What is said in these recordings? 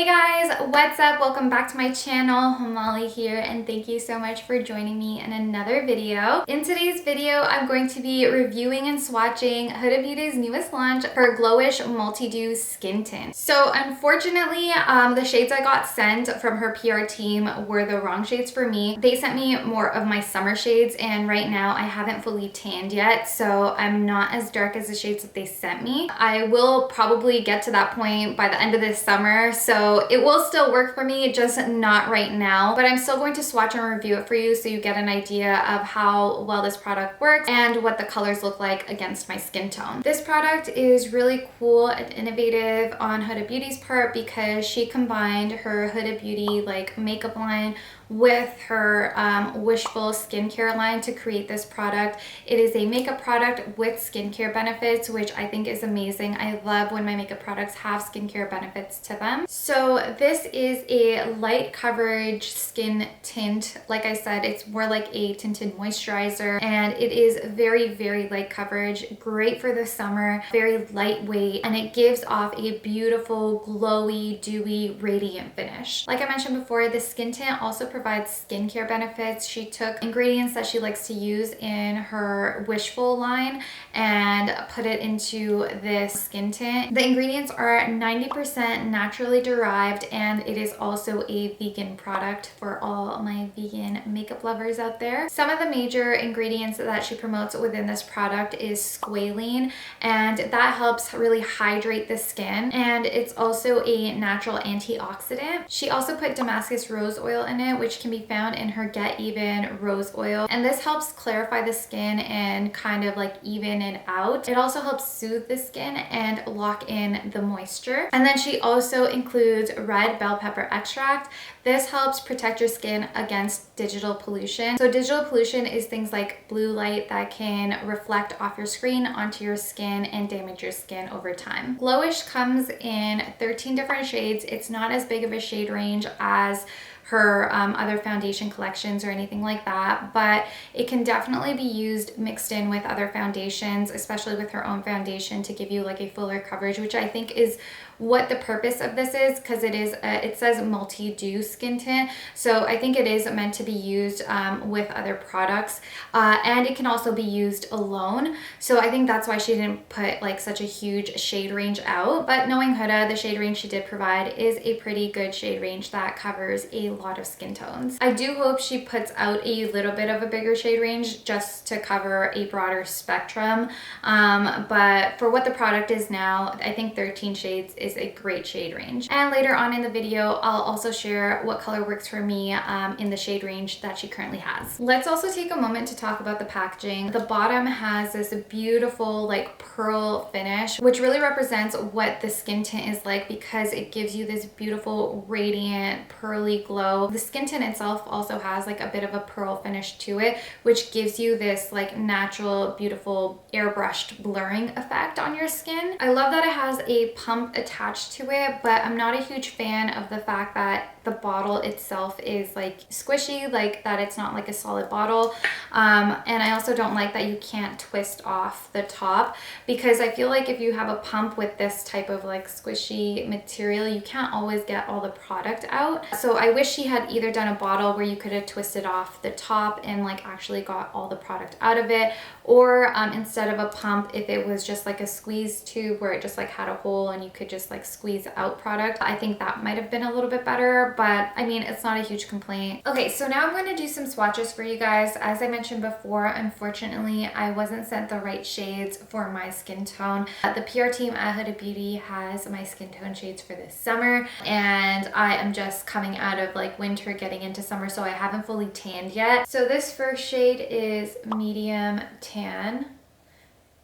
Hey guys, what's up? Welcome back to my channel. Hemali here, and thank you so much for joining me in another video. In today's video, I'm going to be reviewing and swatching Huda Beauty's newest launch, her Glowish Multidew Skin Tint. So unfortunately, the shades I got sent from her PR team were the wrong shades for me. They sent me more of my summer shades, and right now I haven't fully tanned yet, so I'm not as dark as the shades that they sent me. I will probably get to that point by the end of this summer, so it will still work for me, just not right now. But I'm still going to swatch and review it for you so you get an idea of how well this product works and what the colors look like against my skin tone. This product is really cool and innovative on Huda Beauty's part because she combined her Huda Beauty like makeup line with her Wishful skincare line to create this product. It is a makeup product with skincare benefits, which I think is amazing. I love when my makeup products have skincare benefits to them. So this is a light coverage skin tint. Like I said, it's more like a tinted moisturizer, and it is very, very light coverage, great for the summer, very lightweight, and it gives off a beautiful, glowy, dewy, radiant finish. Like I mentioned before, the skin tint also provides skincare benefits. She took ingredients that she likes to use in her Wishful line and put it into this skin tint. The ingredients are 90% naturally derived, and it is also a vegan product for all my vegan makeup lovers out there. Some of the major ingredients that she promotes within this product is squalene, and that helps really hydrate the skin, and it's also a natural antioxidant. She also put Damascus rose oil in it, which can be found in her Get Even rose oil, and this helps clarify the skin and kind of like even it out. It also helps soothe the skin and lock in the moisture. And then she also includes red bell pepper extract. This helps protect your skin against digital pollution. So digital pollution is things like blue light that can reflect off your screen onto your skin and damage your skin over time. Glowish comes in 13 different shades. It's not as big of a shade range as her other foundation collections or anything like that, but it can definitely be used mixed in with other foundations, especially with her own foundation, to give you like a fuller coverage, which I think is what the purpose of this is, because it says multi-dew skin tint, so I think it is meant to be used with other products, and it can also be used alone, so I think that's why she didn't put like such a huge shade range out. But knowing Huda, the shade range she did provide is a pretty good shade range that covers a lot of skin tones. I do hope she puts out a little bit of a bigger shade range just to cover a broader spectrum, but for what the product is now, I think 13 shades is a great shade range. And later on in the video, I'll also share what color works for me in the shade range that she currently has. Let's also take a moment to talk about the packaging. The bottom has this beautiful like pearl finish, which really represents what the skin tint is like because it gives you this beautiful, radiant, pearly glow. The skin tint itself also has like a bit of a pearl finish to it, which gives you this like natural, beautiful, airbrushed blurring effect on your skin. I love that it has a pump attached to it, but I'm not a huge fan of the fact that the bottle itself is like squishy, like that it's not like a solid bottle, and I also don't like that you can't twist off the top, because I feel like if you have a pump with this type of like squishy material, you can't always get all the product out. So I wish she had either done a bottle where you could have twisted off the top and like actually got all the product out of it, or instead of a pump, if it was just like a squeeze tube where it just like had a hole and you could just like squeeze out product. I think that might have been a little bit better, but I mean, it's not a huge complaint. Okay, so now I'm going to do some swatches for you guys. As I mentioned before, unfortunately, I wasn't sent the right shades for my skin tone. The PR team at Huda Beauty has my skin tone shades for this summer, and I am just coming out of like winter, getting into summer, so I haven't fully tanned yet. So this first shade is medium tan.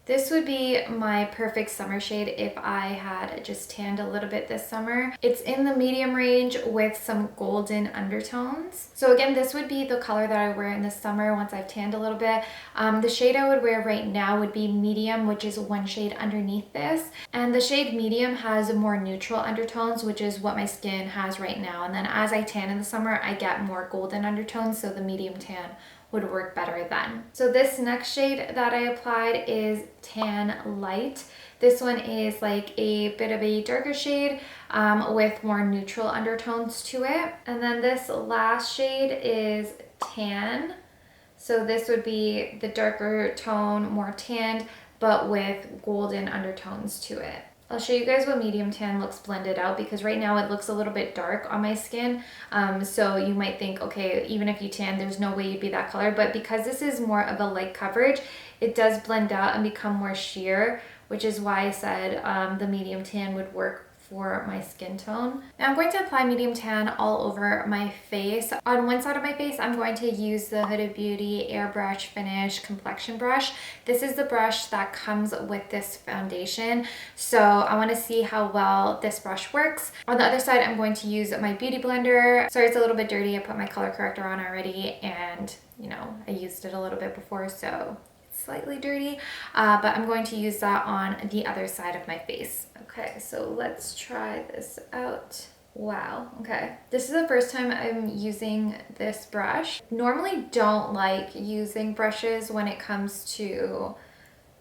This would be my perfect summer shade if I had just tanned a little bit this summer. It's in the medium range with some golden undertones. So again, this would be the color that I wear in the summer once I've tanned a little bit. The shade I would wear right now would be medium, which is one shade underneath this. And the shade medium has more neutral undertones, which is what my skin has right now. And then as I tan in the summer, I get more golden undertones, so the medium tan would work better then. So this next shade that I applied is Tan Light. This one is like a bit of a darker shade with more neutral undertones to it. And then this last shade is Tan. So this would be the darker tone, more tanned, but with golden undertones to it. I'll show you guys what medium tan looks blended out, because right now it looks a little bit dark on my skin. So you might think, okay, even if you tan, there's no way you'd be that color. But because this is more of a light coverage, it does blend out and become more sheer, which is why I said the medium tan would work for my skin tone. Now I'm going to apply medium tan all over my face. On one side of my face, I'm going to use the Huda Beauty Airbrush Finish Complexion Brush. This is the brush that comes with this foundation. So I want to see how well this brush works. On the other side, I'm going to use my Beauty Blender. Sorry, it's a little bit dirty. I put my color corrector on already, and you know, I used it a little bit before, so slightly dirty, but I'm going to use that on the other side of my face. Okay, so let's try this out. Wow, okay. This is the first time I'm using this brush. Normally don't like using brushes when it comes to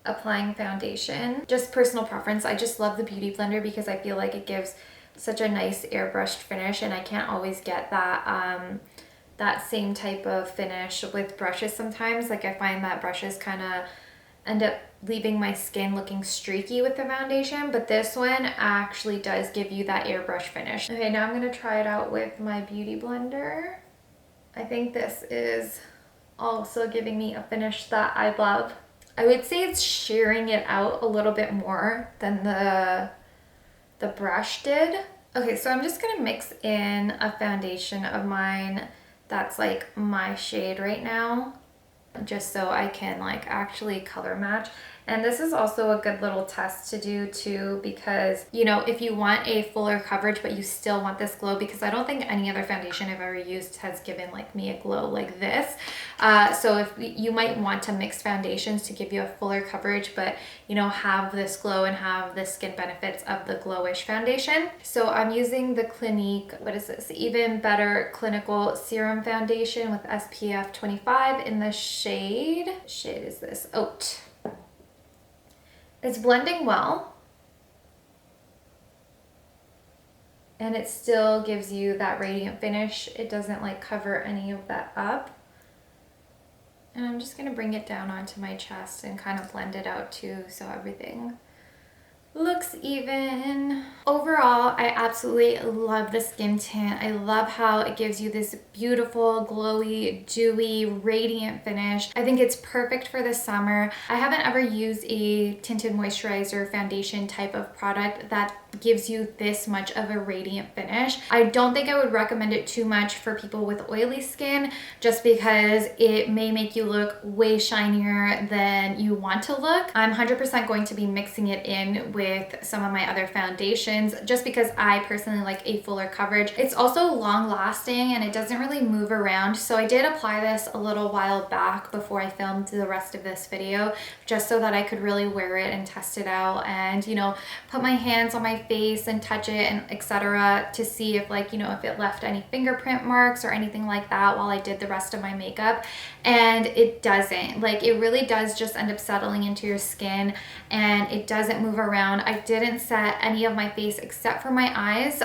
applying foundation. Just personal preference. I just love the Beauty Blender because I feel like it gives such a nice airbrushed finish, and I can't always get that that same type of finish with brushes sometimes. Like I find that brushes kind of end up leaving my skin looking streaky with the foundation, but this one actually does give you that airbrush finish. Okay, now I'm gonna try it out with my Beauty Blender. I think this is also giving me a finish that I love. I would say it's shearing it out a little bit more than the brush did. Okay, so I'm just gonna mix in a foundation of mine that's like my shade right now, just so I can like actually color match. And this is also a good little test to do too, because you know, if you want a fuller coverage but you still want this glow, because I don't think any other foundation I've ever used has given like me a glow like this. So if you might want to mix foundations to give you a fuller coverage, but you know, have this glow and have the skin benefits of the Glowish foundation. So I'm using the Clinique, what is this? Even Better Clinical Serum Foundation with SPF 25 in the shade is this? Oat. It's blending well, and it still gives you that radiant finish. It doesn't like cover any of that up. And I'm just gonna bring it down onto my chest and kind of blend it out too, so everything looks even. Overall, I absolutely love the skin tint. I love how it gives you this beautiful, glowy, dewy, radiant finish. I think it's perfect for the summer. I haven't ever used a tinted moisturizer foundation type of product that gives you this much of a radiant finish. I don't think I would recommend it too much for people with oily skin, just because it may make you look way shinier than you want to look. I'm 100% going to be mixing it in with some of my other foundations, just because I personally like a fuller coverage. It's also long lasting and it doesn't really move around. So I did apply this a little while back before I filmed the rest of this video, just so that I could really wear it and test it out, and you know, put my hands on my face and touch it and etc. to see if, like, you know, if it left any fingerprint marks or anything like that while I did the rest of my makeup. And it doesn't. Like, it really does just end up settling into your skin, and it doesn't move around. I didn't set any of my face except for my eyes,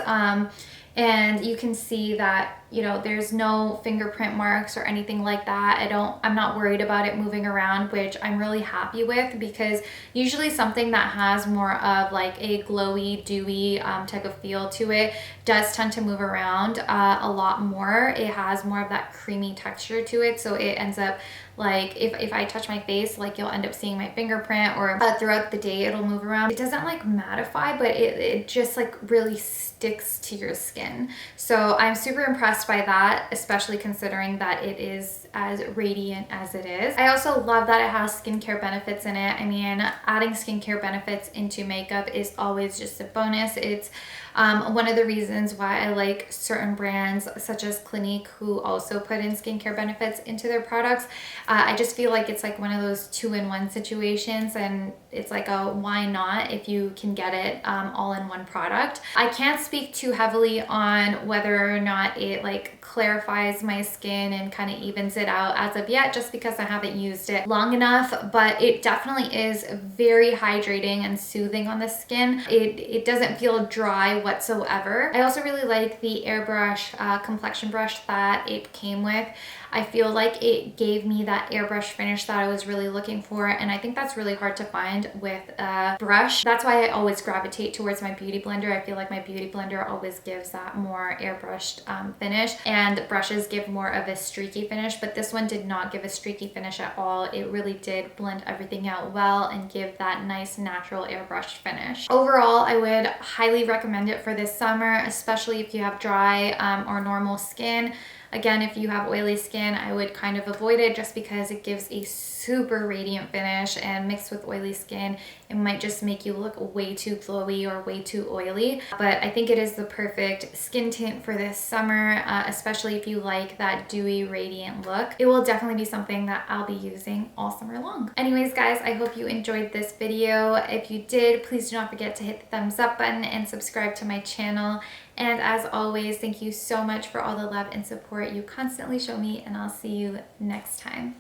and you can see that, you know, there's no fingerprint marks or anything like that. I'm not worried about it moving around, which I'm really happy with, because usually something that has more of like a glowy, dewy type of feel to it does tend to move around a lot more. It has more of that creamy texture to it, so it ends up like, if I touch my face, like, you'll end up seeing my fingerprint, or throughout the day it'll move around. It doesn't like mattify, but it just like really sticks to your skin. So I'm super impressed by that, especially considering that it is as radiant as it is. I also love that it has skincare benefits in it. I mean, adding skincare benefits into makeup is always just a bonus. It's one of the reasons why I like certain brands such as Clinique, who also put in skincare benefits into their products. I just feel like it's like one of those two-in-one situations, and it's like a why not if you can get it all in one product. I can't speak too heavily on whether or not it like clarifies my skin and kind of evens it out as of yet, just because I haven't used it long enough, but it definitely is very hydrating and soothing on the skin. It doesn't feel dry whatsoever. I also really like the Airbrush complexion brush that it came with. I feel like it gave me that airbrush finish that I was really looking for, and I think that's really hard to find with a brush. That's why I always gravitate towards my beauty blender. I feel like my beauty blender always gives that more airbrushed finish, and brushes give more of a streaky finish, but this one did not give a streaky finish at all. It really did blend everything out well and give that nice natural airbrushed finish. Overall, I would highly recommend it for this summer, especially if you have dry or normal skin. Again, if you have oily skin, I would kind of avoid it just because it gives a super radiant finish, and mixed with oily skin, it might just make you look way too glowy or way too oily. But I think it is the perfect skin tint for this summer, especially if you like that dewy, radiant look. It will definitely be something that I'll be using all summer long. Anyways, guys, I hope you enjoyed this video. If you did, please do not forget to hit the thumbs up button and subscribe to my channel. And as always, thank you so much for all the love and support you constantly show me, and I'll see you next time.